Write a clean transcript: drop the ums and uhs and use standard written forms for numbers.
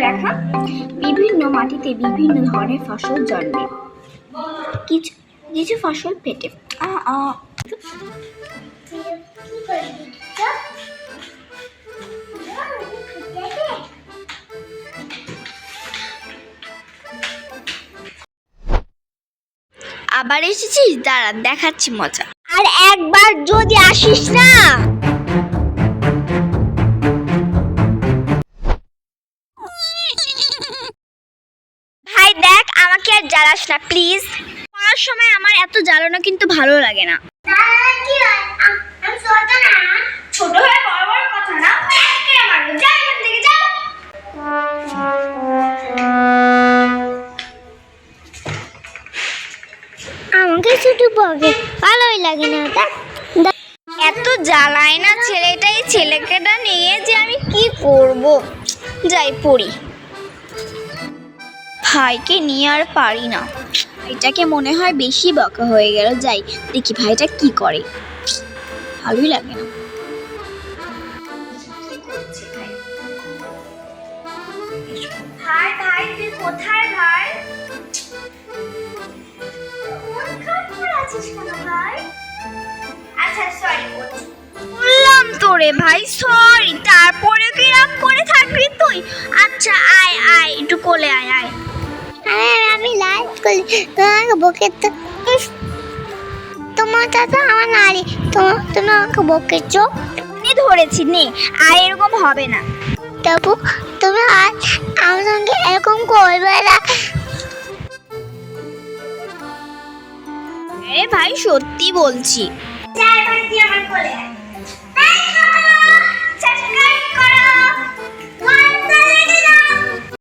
রাখা। বিভিন্ন মাটিতে বিভিন্ন ধরনের ফসল জন্মে। কিছু কিছু ফসল পেটে আবার এসেছিস, দাঁড়া দেখাচ্ছি মজা। আর একবার যদি আসিস না। ভাই দেখ, আমাকে আর জ্বালাস না প্লিজ। পড়ার সময় আমার এত জ্বালানো কিন্তু ভালো লাগে না। ছোট হয়ে বড় বড় কথা না, যাও এখান থেকে যাও। আমাকে শুধু বকে, ভালোই লাগে না ওটা। এত জ্বালায় না ছেলেটাই, ছেলেকেটা নিয়ে যে আমি কি করব। যাই পড়ি। ভাইকে নিয়ে আর পারি না। ভাইটাকে মনে হয় বেশি বকা হয়ে গেল। যাই দেখি ভাইটা কি করে। ভালোই লাগে না। ভাই ভাই তুই কোথায় ভাই? মন খারাপ করে আছিস কেন ভাই? আচ্ছা সরি বললাম তোরে ভাই, সরি। তারপরে কি রাগ করে থাকবি তুই? আচ্ছা আয় আয়, একটু কোলে আয় আয়। আমি লাইভ করি, তোমাকে বকে তো তোমার দাদা আমার নারী, তুমি আমাকে বকেছ। ধরেছি নে, আর এরকম হবে না। তবু তুমি আজ আমার সঙ্গে এরকম করবে না। আরে ভাই সত্যি বলছি। আমার কোলে